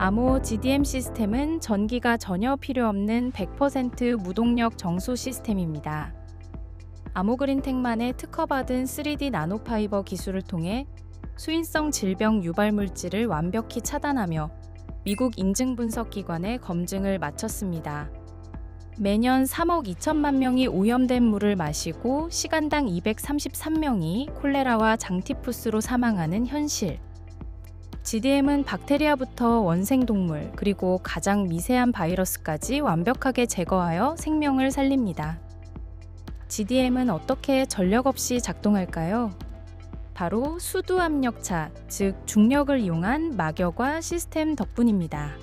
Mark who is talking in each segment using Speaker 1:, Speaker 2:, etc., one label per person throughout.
Speaker 1: 아모 GDM 시스템은 전기가 전혀 필요 없는 100% 무동력 정수 시스템입니다. 아모그린텍만의 특허받은 3D 나노파이버 기술을 통해 수인성 질병 유발 물질을 완벽히 차단하며 미국 인증 분석 기관에 검증을 마쳤습니다. 매년 3억 2천만 명이 오염된 물을 마시고 시간당 233명이 콜레라와 장티푸스로 사망하는 현실. GDM은 박테리아부터 원생동물, 그리고 가장 미세한 바이러스까지 완벽하게 제거하여 생명을 살립니다. GDM은 어떻게 전력 없이 작동할까요? 바로 수두압력차, 즉 중력을 이용한 막여과 시스템 덕분입니다.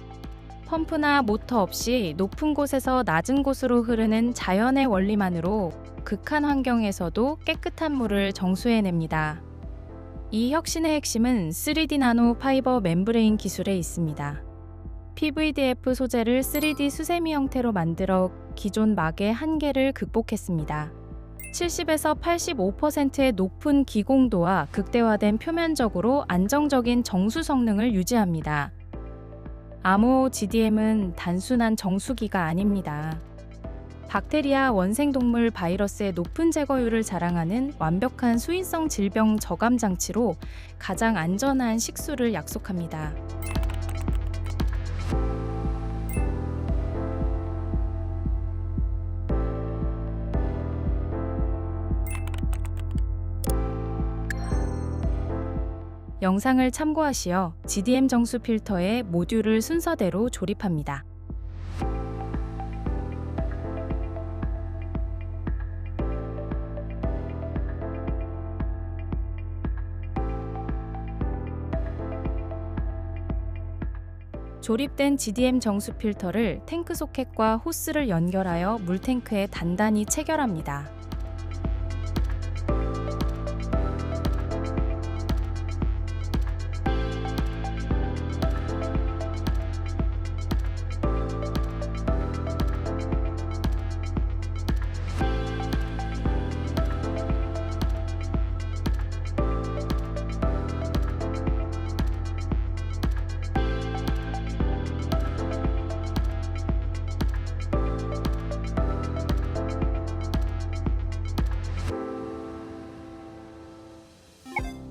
Speaker 1: 펌프나 모터 없이 높은 곳에서 낮은 곳으로 흐르는 자연의 원리만으로 극한 환경에서도 깨끗한 물을 정수해냅니다. 이 혁신의 핵심은 3D 나노 파이버 멤브레인 기술에 있습니다. PVDF 소재를 3D 수세미 형태로 만들어 기존 막의 한계를 극복했습니다. 70에서 85%의 높은 기공도와 극대화된 표면적으로 안정적인 정수 성능을 유지합니다. 아모 GDM은 단순한 정수기가 아닙니다. 박테리아, 원생동물, 바이러스의 높은 제거율을 자랑하는 완벽한 수인성 질병 저감 장치로 가장 안전한 식수를 약속합니다. 영상을 참고하시어 GDM 정수 필터의 모듈을 순서대로 조립합니다. 조립된 GDM 정수 필터를 탱크 소켓과 호스를 연결하여 물탱크에 단단히 체결합니다.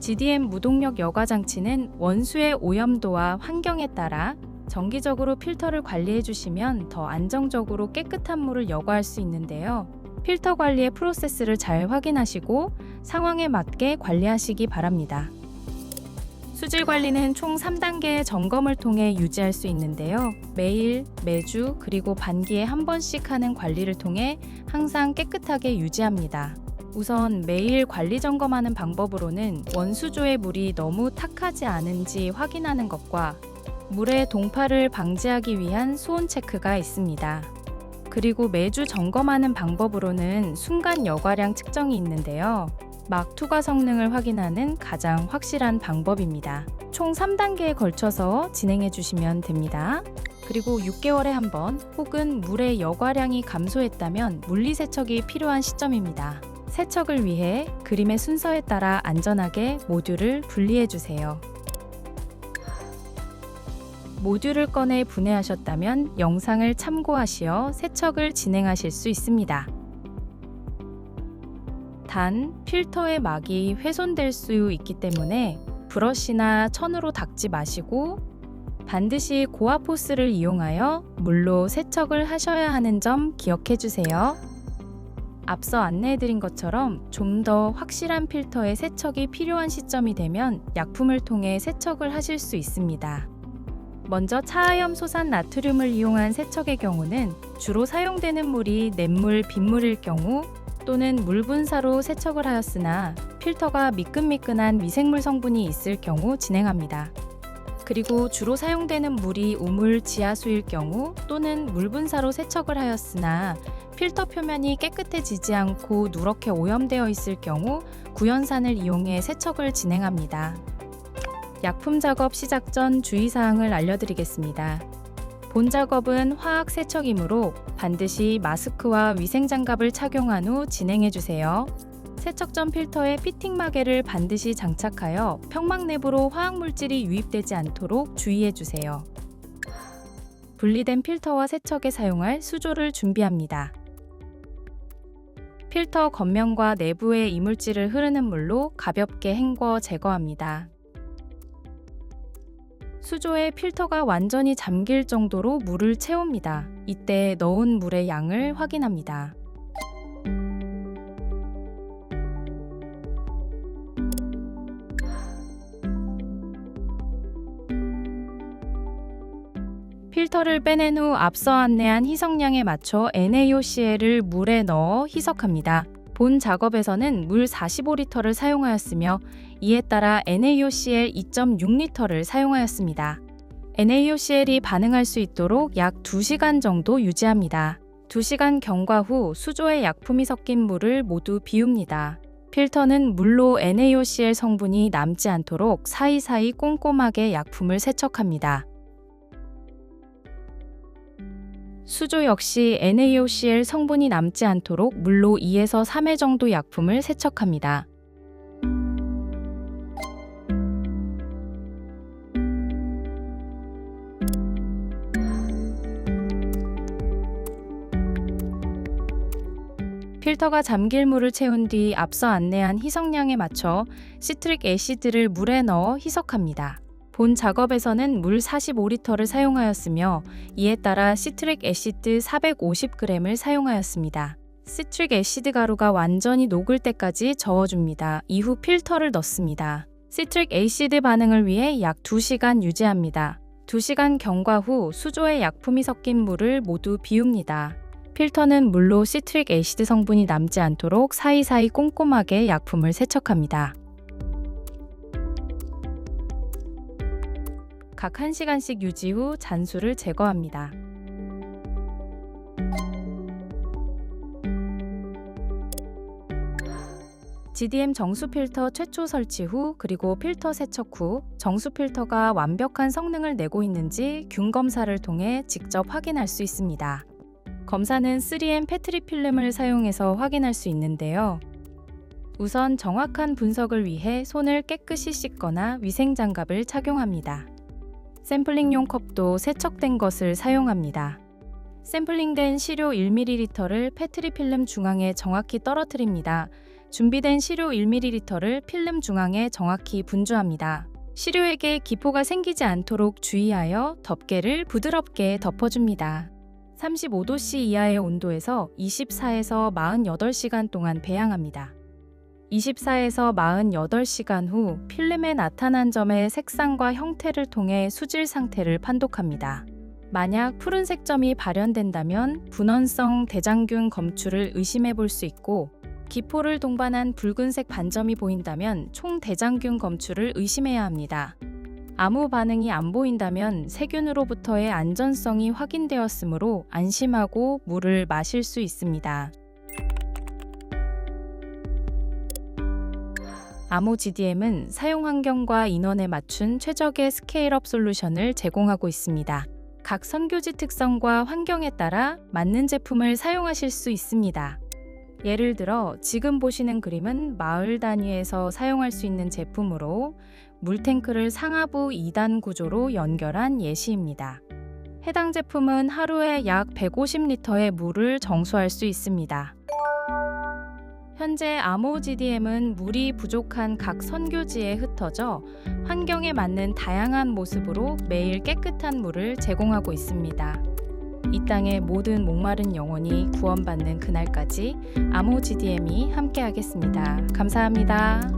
Speaker 1: GDM 무동력 여과 장치는 원수의 오염도와 환경에 따라 정기적으로 필터를 관리해 주시면 더 안정적으로 깨끗한 물을 여과할 수 있는데요. 필터 관리의 프로세스를 잘 확인하시고 상황에 맞게 관리하시기 바랍니다. 수질 관리는 총 3단계의 점검을 통해 유지할 수 있는데요. 매일, 매주, 그리고 반기에 한 번씩 하는 관리를 통해 항상 깨끗하게 유지합니다. 우선 매일 관리 점검하는 방법으로는 원수조의 물이 너무 탁하지 않은지 확인하는 것과 물의 동파를 방지하기 위한 수온 체크가 있습니다. 그리고 매주 점검하는 방법으로는 순간 여과량 측정이 있는데요. 막 투과 성능을 확인하는 가장 확실한 방법입니다. 총 3단계에 걸쳐서 진행해 주시면 됩니다. 그리고 6개월에 한 번 혹은 물의 여과량이 감소했다면 물리세척이 필요한 시점입니다. 세척을 위해 그림의 순서에 따라 안전하게 모듈을 분리해 주세요. 모듈을 꺼내 분해하셨다면 영상을 참고하시어 세척을 진행하실 수 있습니다. 단, 필터의 막이 훼손될 수 있기 때문에 브러쉬나 천으로 닦지 마시고 반드시 고압 호스를 이용하여 물로 세척을 하셔야 하는 점 기억해 주세요. 앞서 안내해드린 것처럼 좀 더 확실한 필터의 세척이 필요한 시점이 되면 약품을 통해 세척을 하실 수 있습니다. 먼저 차하염 소산 나트륨을 이용한 세척의 경우는 주로 사용되는 물이 냇물, 빗물일 경우 또는 물 분사로 세척을 하였으나 필터가 미끈미끈한 미생물 성분이 있을 경우 진행합니다. 그리고 주로 사용되는 물이 우물, 지하수일 경우 또는 물 분사로 세척을 하였으나 필터 표면이 깨끗해지지 않고 누렇게 오염되어 있을 경우 구연산을 이용해 세척을 진행합니다. 약품 작업 시작 전 주의사항을 알려드리겠습니다. 본 작업은 화학 세척이므로 반드시 마스크와 위생장갑을 착용한 후 진행해주세요. 세척 전 필터에 피팅 마개를 반드시 장착하여 평막 내부로 화학물질이 유입되지 않도록 주의해주세요. 분리된 필터와 세척에 사용할 수조를 준비합니다. 필터 겉면과 내부의 이물질을 흐르는 물로 가볍게 헹궈 제거합니다. 수조에 필터가 완전히 잠길 정도로 물을 채웁니다. 이때 넣은 물의 양을 확인합니다. 필터를 빼낸 후 앞서 안내한 희석량에 맞춰 NaOCl을 물에 넣어 희석합니다. 본 작업에서는 물 45리터를 사용하였으며 이에 따라 NaOCl 2.6리터를 사용하였습니다. NaOCl이 반응할 수 있도록 약 2시간 정도 유지합니다. 2시간 경과 후 수조에 약품이 섞인 물을 모두 비웁니다. 필터는 물로 NaOCl 성분이 남지 않도록 사이사이 꼼꼼하게 약품을 세척합니다. 수조 역시 NaOCl 성분이 남지 않도록 물로 2에서 3회 정도 약품을 세척합니다. 필터가 잠길 물을 채운 뒤 앞서 안내한 희석량에 맞춰 시트릭 애시드를 물에 넣어 희석합니다. 본 작업에서는 물 45리터를 사용하였으며 이에 따라 시트릭 애시드 450g을 사용하였습니다. 시트릭 애시드 가루가 완전히 녹을 때까지 저어줍니다. 이후 필터를 넣습니다. 시트릭 애시드 반응을 위해 약 2시간 유지합니다. 2시간 경과 후 수조에 약품이 섞인 물을 모두 비웁니다. 필터는 물로 시트릭 애시드 성분이 남지 않도록 사이사이 꼼꼼하게 약품을 세척합니다. 각 1시간씩 유지 후 잔수를 제거합니다. GDM 정수 필터 최초 설치 후 그리고 필터 세척 후 정수 필터가 완벽한 성능을 내고 있는지 균 검사를 통해 직접 확인할 수 있습니다. 검사는 3M 페트리 필름을 사용해서 확인할 수 있는데요. 우선 정확한 분석을 위해 손을 깨끗이 씻거나 위생장갑을 착용합니다. 샘플링용 컵도 세척된 것을 사용합니다. 샘플링된 시료 1ml를 페트리 필름 중앙에 정확히 떨어뜨립니다. 준비된 시료 1ml를 필름 중앙에 정확히 분주합니다. 시료에게 기포가 생기지 않도록 주의하여 덮개를 부드럽게 덮어줍니다. 35°C 이하의 온도에서 24에서 48시간 동안 배양합니다. 24에서 48시간 후 필름에 나타난 점의 색상과 형태를 통해 수질 상태를 판독합니다. 만약 푸른색 점이 발현된다면 분원성 대장균 검출을 의심해 볼 수 있고 기포를 동반한 붉은색 반점이 보인다면 총대장균 검출을 의심해야 합니다. 아무 반응이 안 보인다면 세균으로부터의 안전성이 확인되었으므로 안심하고 물을 마실 수 있습니다. 아모 GDM은 사용 환경과 인원에 맞춘 최적의 스케일업 솔루션을 제공하고 있습니다. 각 선교지 특성과 환경에 따라 맞는 제품을 사용하실 수 있습니다. 예를 들어 지금 보시는 그림은 마을 단위에서 사용할 수 있는 제품으로 물탱크를 상하부 2단 구조로 연결한 예시입니다. 해당 제품은 하루에 약 150리터의 물을 정수할 수 있습니다. 현재 아모 GDM은 물이 부족한 각 선교지에 흩어져 환경에 맞는 다양한 모습으로 매일 깨끗한 물을 제공하고 있습니다. 이 땅의 모든 목마른 영혼이 구원받는 그날까지 아모 GDM이 함께하겠습니다. 감사합니다.